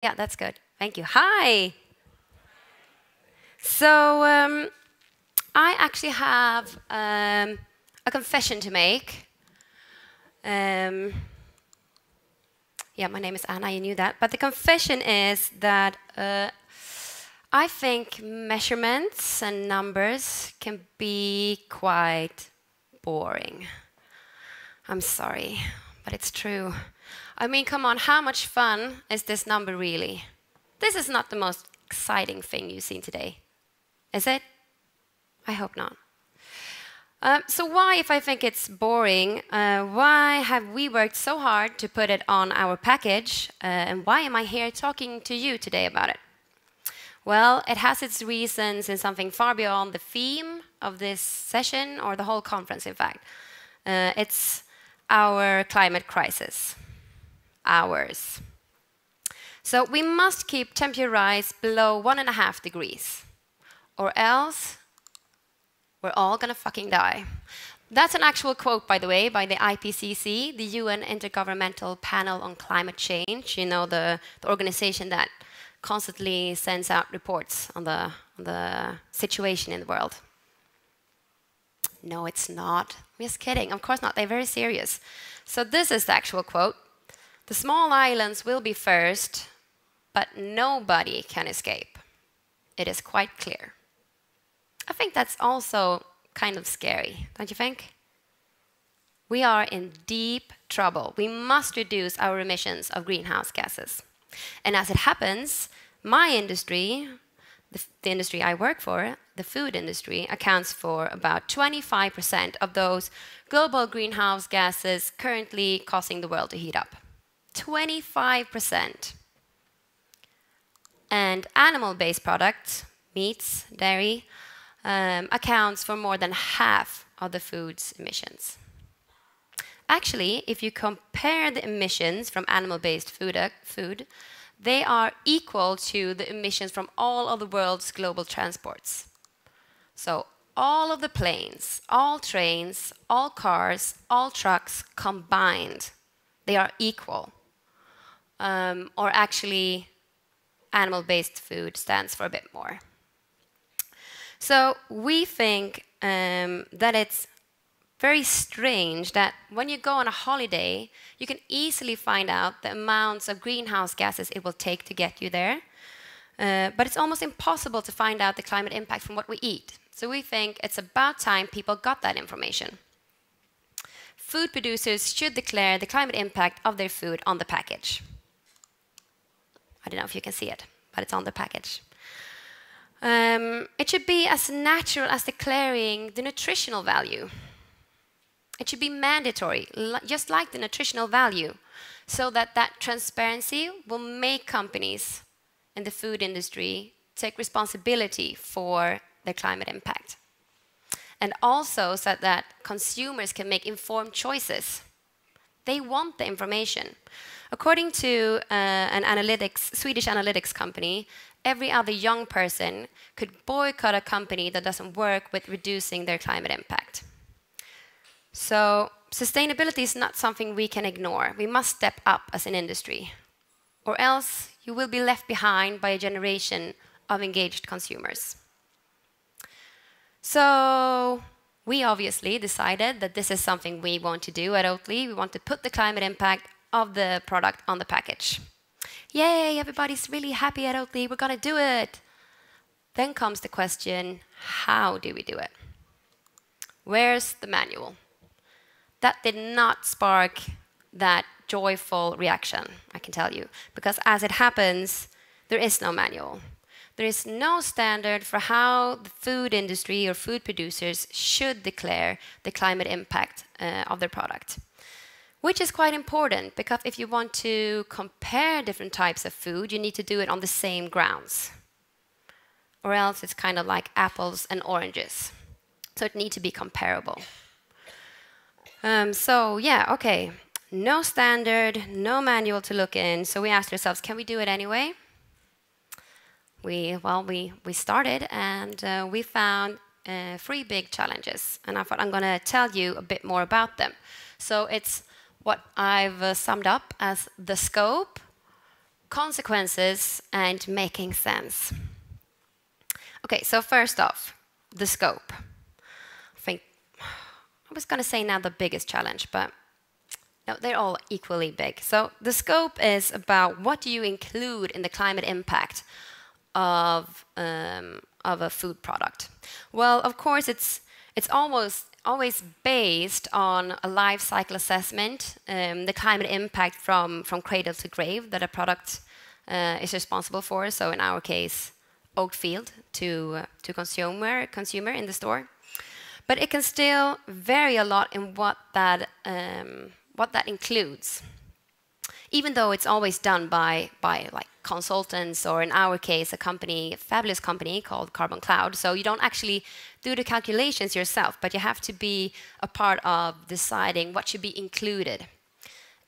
Yeah, that's good. Thank you. Hi. So I actually have a confession to make. Um, yeah, my name is Anna, you knew that. But the confession is that I think measurements and numbers can be quite boring. I'm sorry, but it's true. I mean, come on, how much fun is this number really? This is not the most exciting thing you've seen today, is it? I hope not. So why, if I think it's boring, why have we worked so hard to put it on our package, and why am I here talking to you today about it? Well, it has its reasons in something far beyond the theme of this session or the whole conference, in fact. It's our climate crisis. Ours. So we must keep temperature rise below 1.5 degrees, or else we're all gonna fucking die. That's an actual quote, by the way, by the IPCC, the UN Intergovernmental Panel on Climate Change, you know, the organization that constantly sends out reports on the situation in the world. No, it's not. I'm just kidding. Of course not. They're very serious. So this is the actual quote. The small islands will be first, but nobody can escape. It is quite clear. I think that's also kind of scary, don't you think? We are in deep trouble. We must reduce our emissions of greenhouse gases. And as it happens, my industry, the industry I work for, the food industry, accounts for about 25% of those global greenhouse gases currently causing the world to heat up. 25%. And animal-based products, meats, dairy, accounts for more than half of the food's emissions. Actually, if you compare the emissions from animal-based food, they are equal to the emissions from all of the world's global transports. So all of the planes, all trains, all cars, all trucks combined, they are equal. Or actually, animal-based food stands for a bit more. So we think that it's very strange that when you go on a holiday, you can easily find out the amounts of greenhouse gases it will take to get you there. But it's almost impossible to find out the climate impact from what we eat. So we think it's about time people got that information. Food producers should declare the climate impact of their food on the package. I don't know if you can see it, but it's on the package. It should be as natural as declaring the nutritional value. It should be mandatory, just like the nutritional value, so that that transparency will make companies in the food industry take responsibility for their climate impact. And also so that consumers can make informed choices. They want the information. According to an Swedish analytics company, every other young person could boycott a company that doesn't work with reducing their climate impact. So sustainability is not something we can ignore. We must step up as an industry, or else you will be left behind by a generation of engaged consumers. So we obviously decided that this is something we want to do at Oatly. We want to put the climate impact of the product on the package. Yay, everybody's really happy at Oatly, we're gonna do it. Then comes the question, how do we do it? Where's the manual? That did not spark that joyful reaction, I can tell you, because as it happens, there is no manual. There is no standard for how the food industry or food producers should declare the climate impact of their product. Which is quite important, because if you want to compare different types of food, you need to do it on the same grounds. Or else it's kind of like apples and oranges. So it needs to be comparable. So yeah, okay. No standard, no manual to look in. So we asked ourselves, can we do it anyway? We started, and we found 3 big challenges. And I thought I'm going to tell you a bit more about them. So it's what I've summed up as the scope, consequences and making sense. Okay, so first off, the scope. I was going to say now the biggest challenge, but no, they're all equally big. So the scope is about what do you include in the climate impact of a food product. Well, of course, it's always based on a life cycle assessment, the climate impact from cradle to grave that a product is responsible for. So in our case, oat field to consumer in the store. But it can still vary a lot in what that includes, even though it's always done by like consultants, or in our case, a fabulous company called Carbon Cloud. So you don't actually do the calculations yourself, but you have to be a part of deciding what should be included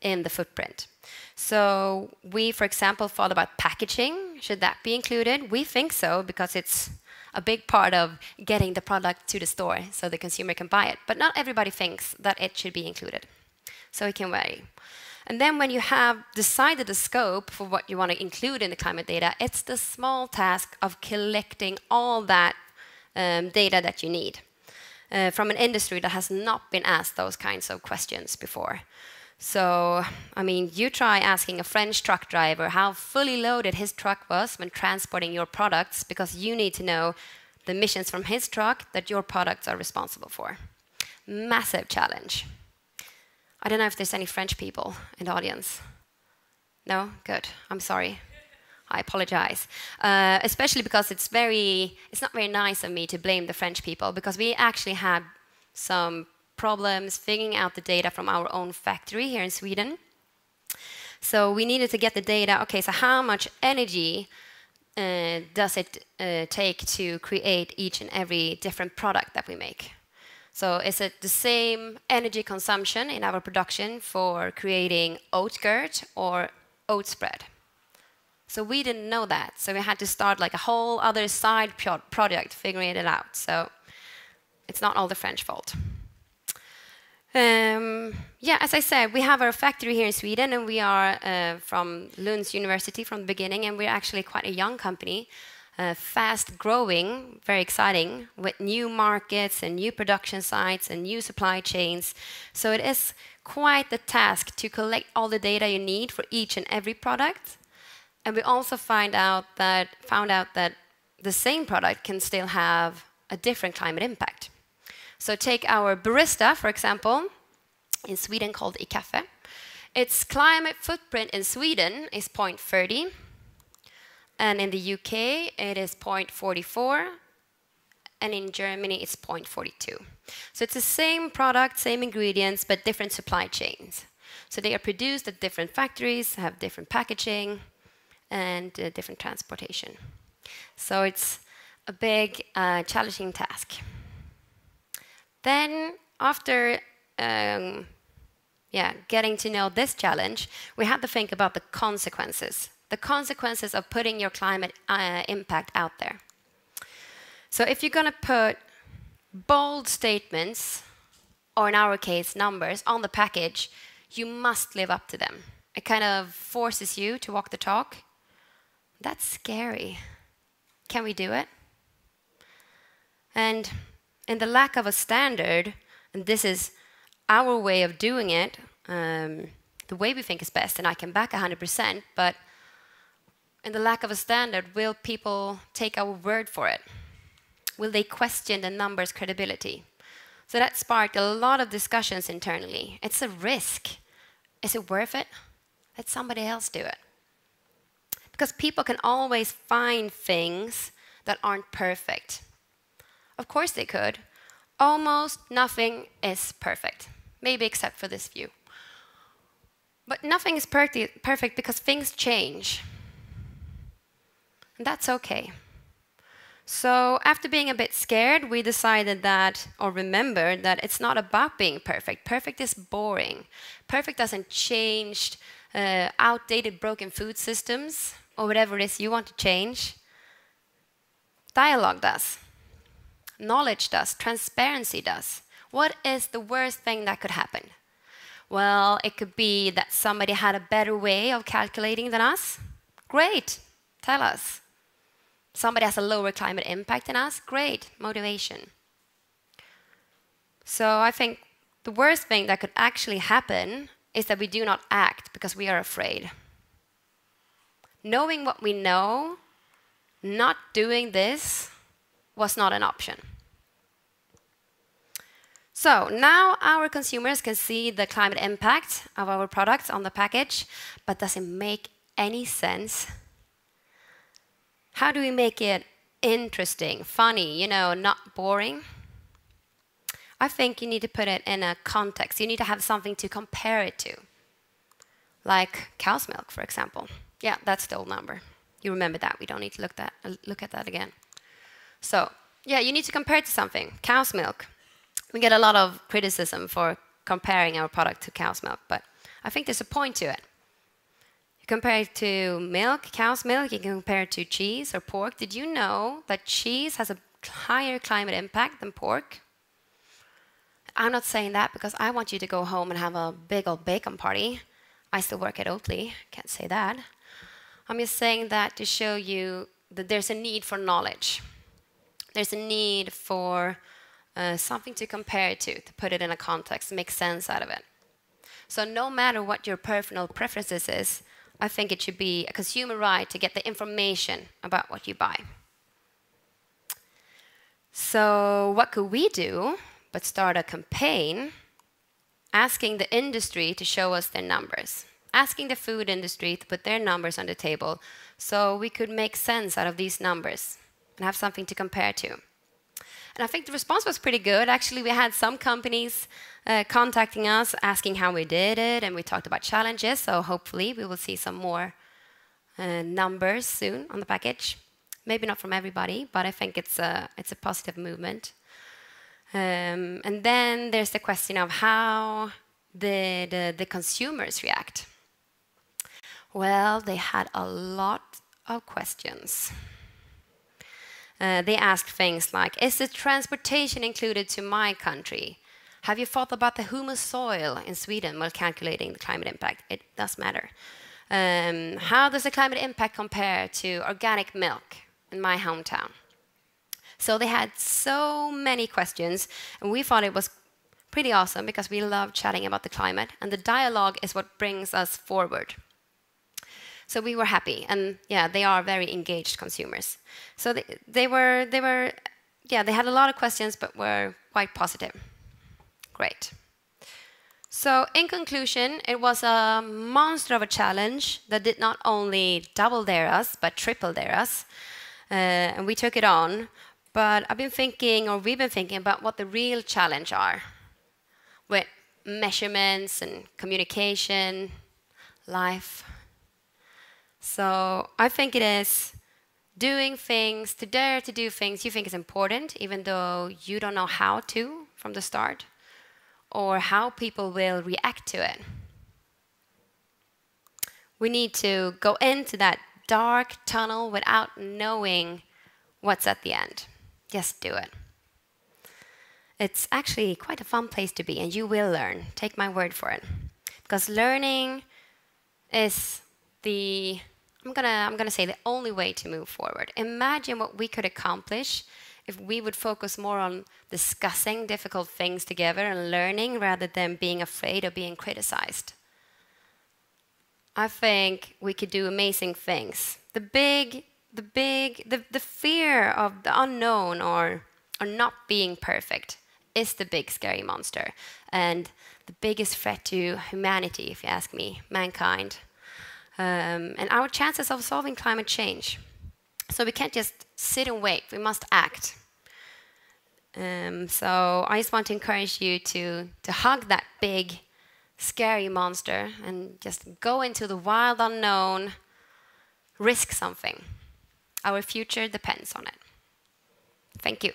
in the footprint. So we, for example, thought about packaging. Should that be included? We think so, because it's a big part of getting the product to the store so the consumer can buy it. But not everybody thinks that it should be included. So it can vary. And then when you have decided the scope for what you want to include in the climate data, it's the small task of collecting all that data that you need from an industry that has not been asked those kinds of questions before. So, I mean, you try asking a French truck driver how fully loaded his truck was when transporting your products, because you need to know the emissions from his truck that your products are responsible for. Massive challenge. I don't know if there's any French people in the audience. No? Good. I'm sorry. I apologize. Especially because it's not very nice of me to blame the French people, because we actually had some problems figuring out the data from our own factory here in Sweden. So we needed to get the data. Okay, so how much energy does it take to create each and every different product that we make? So is it the same energy consumption in our production for creating oat gurt or oat spread? So we didn't know that. So we had to start like a whole other side project figuring it out. So it's not all the French fault. Yeah, as I said, we have our factory here in Sweden, and we are from Lund University from the beginning, and we're actually quite a young company, fast growing, very exciting, with new markets and new production sites and new supply chains. So it is quite the task to collect all the data you need for each and every product. And we also found out that the same product can still have a different climate impact. So take our barista, for example, in Sweden called iCaffe. Its climate footprint in Sweden is 0.30, and in the UK it is 0.44, and in Germany it's 0.42. So it's the same product, same ingredients, but different supply chains. So they are produced at different factories, have different packaging, and different transportation. So it's a big, challenging task. Then, after getting to know this challenge, we had to think about the consequences of putting your climate impact out there. So if you're going to put bold statements, or in our case, numbers, on the package, you must live up to them. It kind of forces you to walk the talk. That's scary. Can we do it? And in the lack of a standard, and this is our way of doing it, the way we think is best, and I can back 100%, but in the lack of a standard, will people take our word for it? Will they question the numbers' credibility? So that sparked a lot of discussions internally. It's a risk. Is it worth it? Let somebody else do it. Because people can always find things that aren't perfect. Of course they could. Almost nothing is perfect, maybe except for this view. But nothing is perfect because things change. And that's okay. So after being a bit scared, we decided that, or remembered that it's not about being perfect. Perfect is boring. Perfect doesn't change outdated, broken food systems, or whatever it is you want to change. Dialogue does. Knowledge does. Transparency does. What is the worst thing that could happen? Well, it could be that somebody had a better way of calculating than us. Great, tell us. Somebody has a lower climate impact than us? Great, motivation. So I think the worst thing that could actually happen is that we do not act because we are afraid. Knowing what we know, not doing this was not an option. So now our consumers can see the climate impact of our products on the package, but does it make any sense? How do we make it interesting, funny, not boring? I think you need to put it in a context. You need to have something to compare it to. Like cow's milk, for example. Yeah, that's the old number. You remember that. We don't need to look at that again. So, yeah, you need to compare it to something. Cow's milk. We get a lot of criticism for comparing our product to cow's milk, but I think there's a point to it. You compare it to milk, cow's milk, you can compare it to cheese or pork. Did you know that cheese has a higher climate impact than pork? I'm not saying that because I want you to go home and have a big old bacon party. I still work at Oatly, can't say that. I'm just saying that to show you that there's a need for knowledge. There's a need for something to compare it to put it in a context, make sense out of it. So no matter what your personal preferences is, I think it should be a consumer right to get the information about what you buy. So what could we do but start a campaign asking the industry to show us their numbers, asking the food industry to put their numbers on the table so we could make sense out of these numbers and have something to compare to. And I think the response was pretty good. Actually, we had some companies contacting us, asking how we did it, and we talked about challenges, so hopefully we will see some more numbers soon on the package. Maybe not from everybody, but I think it's a positive movement. And then there's the question of how did the consumers react? Well, they had a lot of questions. They asked things like, is the transportation included to my country? Have you thought about the humus soil in Sweden while calculating the climate impact? It does matter. How does the climate impact compare to organic milk in my hometown? So they had so many questions, and we thought it was pretty awesome because we love chatting about the climate, and the dialogue is what brings us forward. So we were happy, and yeah, they are very engaged consumers. So they had a lot of questions, but were quite positive. Great. So in conclusion, it was a monster of a challenge that did not only double dare us, but triple dare us, and we took it on. But we've been thinking about what the real challenge are, with measurements and communication, life. So I think it is doing things, to dare to do things you think is important, even though you don't know how to from the start, or how people will react to it. We need to go into that dark tunnel without knowing what's at the end. Just do it. It's actually quite a fun place to be, and you will learn. Take my word for it. Because learning is I'm gonna say the only way to move forward. Imagine what we could accomplish if we would focus more on discussing difficult things together and learning rather than being afraid of being criticized. I think we could do amazing things. The fear of the unknown or not being perfect is the big scary monster and the biggest threat to humanity, if you ask me, mankind. And our chances of solving climate change. So we can't just sit and wait, we must act. So I just want to encourage you to hug that big, scary monster and just go into the wild unknown, risk something. Our future depends on it. Thank you.